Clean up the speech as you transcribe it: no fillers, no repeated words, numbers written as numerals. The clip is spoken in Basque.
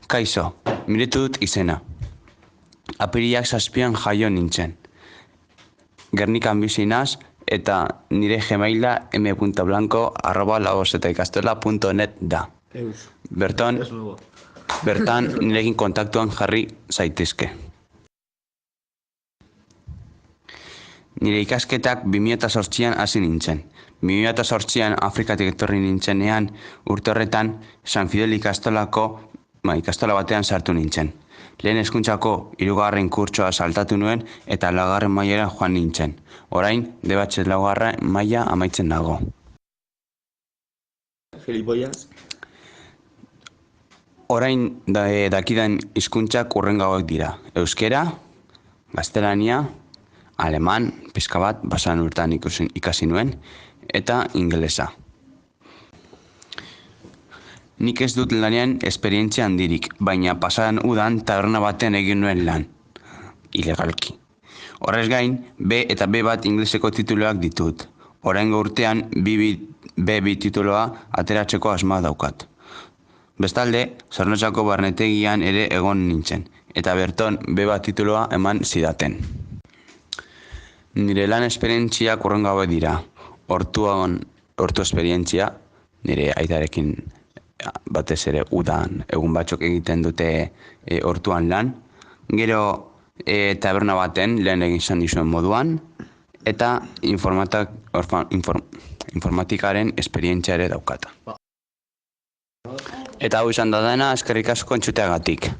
Kaixo, miretu dut izena. Apirilak 7an jaio nintzen. Gernikan bizi naz eta nire gmaila m.blanco@lagozetakastola.net da. Bertan nirekin kontaktuan jarri zaitezke. Nire ikasketak 2008an hasi nintzen. 2008an Afrikatik etorri nintzenean urte horretan San Fidel ikastola batean sartu nintzen. Lehen hezkuntzako 3. kurtsoa saltatu nuen eta 4. mailara joan nintzen. Orain, debatxe 4. maila amaitzen dago. Orain dakidan hizkuntzak hurrengoak dira. Euskera, gaztelania, aleman, pixka bat, pasadan urtean ikasi nuen, eta ingelesa. Nik ez dut lanean esperientzia handirik, baina pasadan udan taberna baten egin nuen lan, ilegalki. Horrez gain, B eta B1 ingleseko tituloak ditut. Oraingo urtean B2 tituloa ateratzeko asmoa daukat. Bestalde, Zornotzako barnetegian ere egon nintzen, eta berton B1 tituloa eman zidaten. Nire lan esperientziak hurrengo hauek dira. Hortu esperientzia, nire aitarekin batez ere udan egun batzuk egiten dute hortuan lan. Gero taberna baten lehen egin izan dizuen moduan, eta informatikaren esperientzia ere daukata. Eta hau izan da dena, eskerrik asko entzuteagatik.